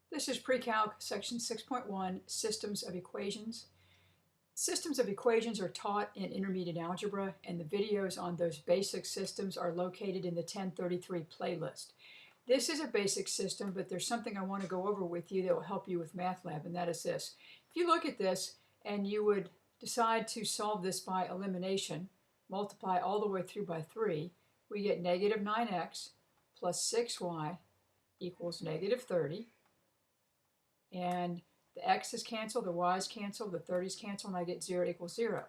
This is Pre-Calc, Section 6.1, Systems of Equations. Systems of equations are taught in intermediate algebra, and the videos on those basic systems are located in the 1033 playlist. This is a basic system, but there's something I want to go over with you that will help you with Math Lab, and that is this. If you look at this and you would decide to solve this by elimination, multiply all the way through by 3, we get negative 9x plus 6y equals negative 30. And the x's cancel, the y's cancel, the 30's cancel, and I get 0 equals 0.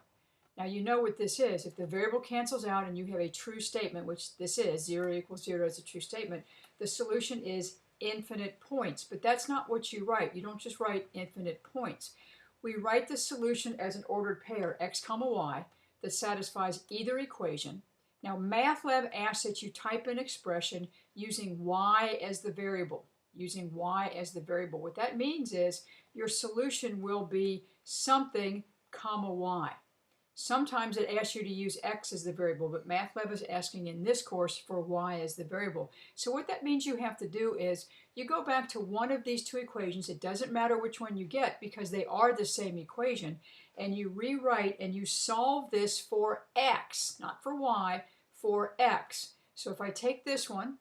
Now you know what this is. If the variable cancels out and you have a true statement, which this is, 0 equals 0 is a true statement, the solution is infinite points. But that's not what you write. You don't just write infinite points. We write the solution as an ordered pair, x comma y, that satisfies either equation. Now MathLab asks that you type an expression using y as the variable. Using y as the variable. What that means is your solution will be something comma y. Sometimes it asks you to use x as the variable, but MathLab is asking in this course for y as the variable. So what that means you have to do is you go back to one of these two equations. It doesn't matter which one you get because they are the same equation, and you rewrite and you solve this for x, not for y, for x. So if I take this one,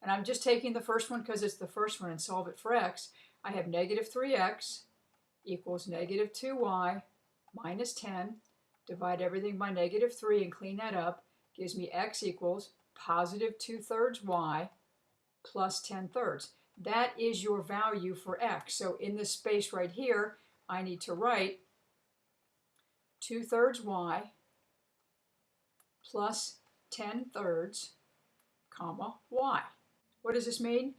and I'm just taking the first one because it's the first one, and solve it for x, I have negative 3x equals negative 2y minus 10. Divide everything by negative 3 and clean that up. Gives me x equals positive 2/3 y plus 10/3. That is your value for x. So in this space right here, I need to write 2/3 y plus 10/3 comma y. What does this mean?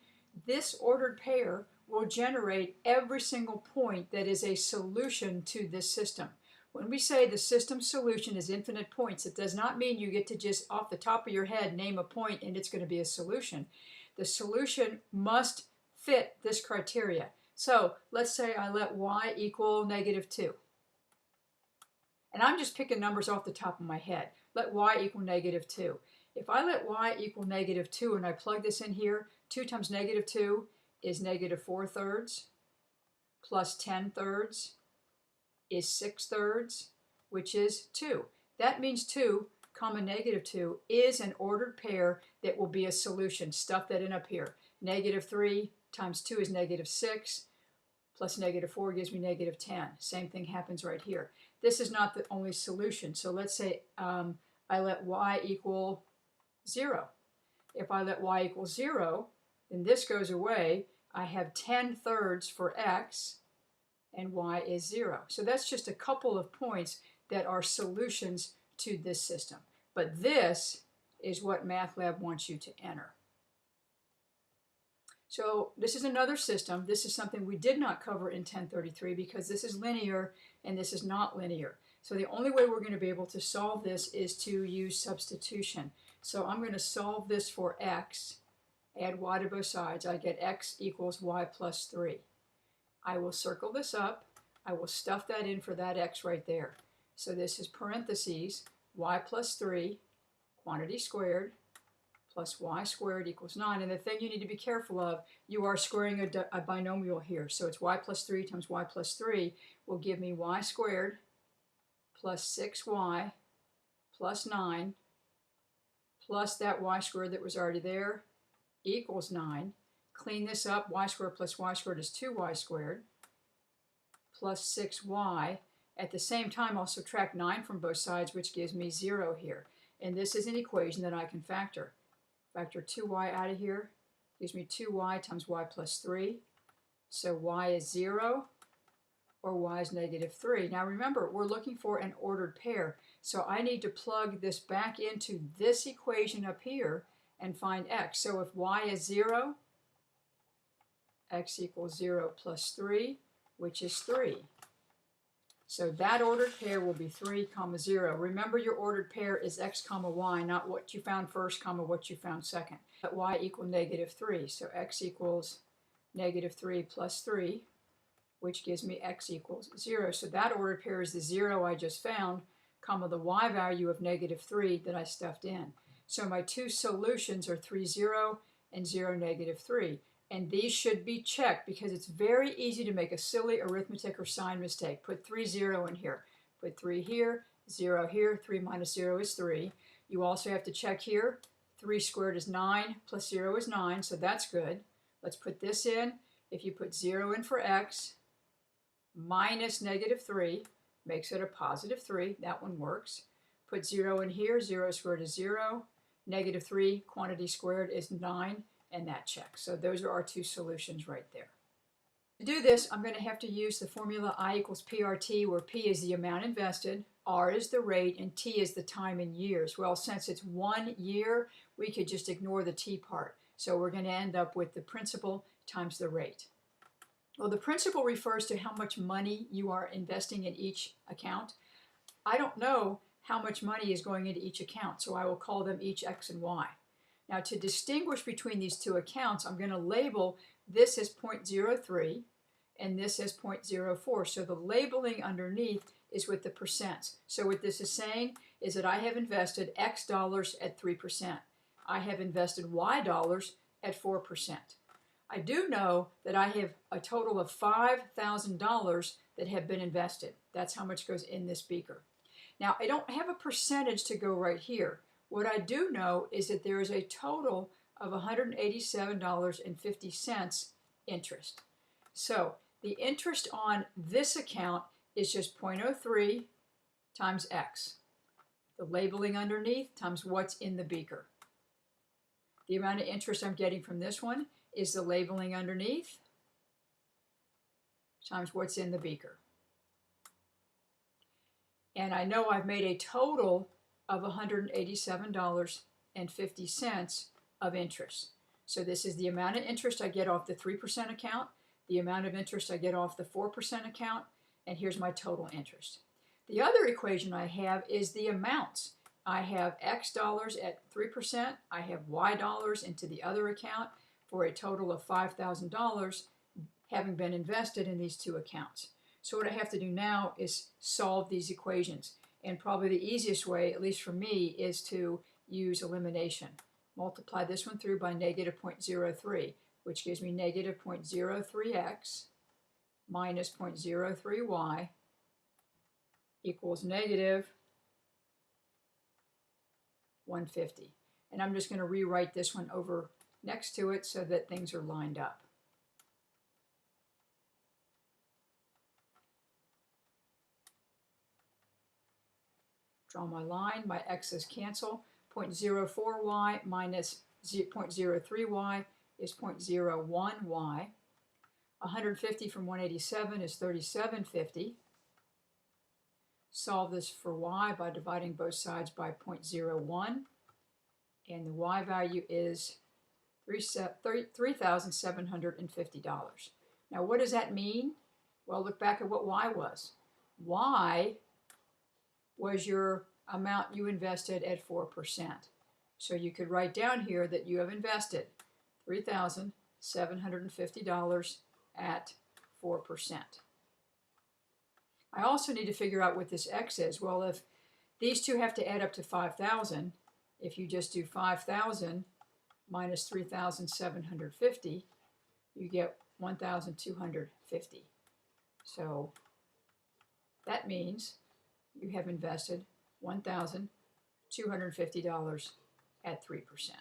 This ordered pair will generate every single point that is a solution to this system. When we say the system solution is infinite points, it does not mean you get to just off the top of your head name a point and it's going to be a solution. The solution must fit this criteria. So let's say I let y equal negative 2. And I'm just picking numbers off the top of my head. Let y equal negative 2. If I let y equal negative 2 and I plug this in here, 2 times negative 2 is negative 4/3 plus 10/3 is 6/3, which is 2. That means 2 comma negative 2 is an ordered pair that will be a solution. Stuff that in up here. Negative 3 times 2 is negative 6 plus negative 4 gives me negative 10. Same thing happens right here. This is not the only solution. So let's say I let y equal 0. If I let y equal 0, then this goes away. I have 10/3 for x, and y is 0. So that's just a couple of points that are solutions to this system. But this is what MathLab wants you to enter. So this is another system. This is something we did not cover in 1033 because this is linear and this is not linear. So the only way we're going to be able to solve this is to use substitution. So I'm going to solve this for x, add y to both sides. I get x equals y plus 3. I will circle this up. I will stuff that in for that x right there. So this is parentheses, y plus 3, quantity squared, plus y squared equals 9. And the thing you need to be careful of, you are squaring a binomial here. So it's y plus 3 times y plus 3 will give me y squared plus 6y plus 9 plus that y squared that was already there equals 9. Clean this up. Y squared plus y squared is 2y squared plus 6y. At the same time, I'll subtract 9 from both sides, which gives me 0 here. And this is an equation that I can factor. Factor 2y out of here gives me 2y times y plus 3. So y is 0 or y is negative 3. Now remember, we're looking for an ordered pair. So I need to plug this back into this equation up here and find x. So if y is 0, x equals 0 plus 3, which is 3. So that ordered pair will be 3 comma 0. Remember, your ordered pair is x comma y, not what you found first comma what you found second. Let y equal negative 3. So x equals negative 3 plus 3, which gives me x equals 0. So that ordered pair is the 0 I just found, comma the y value of negative 3 that I stuffed in. So my two solutions are 3, 0 and 0, negative 3. And these should be checked because it's very easy to make a silly arithmetic or sign mistake. Put 3, 0 in here. Put 3 here, 0 here. 3 minus 0 is 3. You also have to check here. 3 squared is 9 plus 0 is 9, so that's good. Let's put this in. If you put 0 in for x, minus negative 3 makes it a positive 3. That one works. Put 0 in here. 0 squared is 0. Negative 3 quantity squared is 9, and that checks. So those are our two solutions right there. To do this, I'm going to have to use the formula I equals PRT, where P is the amount invested, R is the rate, and T is the time in years. Well, since it's 1 year, we could just ignore the T part. So we're going to end up with the principal times the rate. Well, the principal refers to how much money you are investing in each account. I don't know how much money is going into each account, so I will call them each X and Y. Now, to distinguish between these two accounts, I'm going to label this as 0.03 and this as 0.04. So the labeling underneath is with the percents. So what this is saying is that I have invested X dollars at 3%. I have invested Y dollars at 4%. I do know that I have a total of $5,000 that have been invested. That's how much goes in this beaker. Now, I don't have a percentage to go right here. What I do know is that there is a total of $187.50 interest. So the interest on this account is just 0.03 times X. The labeling underneath times what's in the beaker. The amount of interest I'm getting from this one is the labeling underneath times what's in the beaker. And I know I've made a total of $187.50 of interest. So this is the amount of interest I get off the 3% account, the amount of interest I get off the 4% account, and here's my total interest. The other equation I have is the amounts. I have X dollars at 3%, I have Y dollars into the other account for a total of $5,000 having been invested in these two accounts. So what I have to do now is solve these equations. And probably the easiest way, at least for me, is to use elimination. Multiply this one through by negative 0.03, which gives me negative 0.03x minus 0.03y equals negative 150. And I'm just going to rewrite this one over next to it so that things are lined up. Draw my line, my x's cancel. 0.04y minus 0.03y is 0.01y. 150 from 187 is 3750. Solve this for y by dividing both sides by 0.01. And the y value is $3,750. Now what does that mean? Well, look back at what y was. Y was your amount you invested at 4%. So you could write down here that you have invested $3,750 at 4%. I also need to figure out what this x is. Well, if these two have to add up to 5,000, if you just do 5,000 minus 3,750, you get 1,250. So that means you have invested $1,250 at 3%.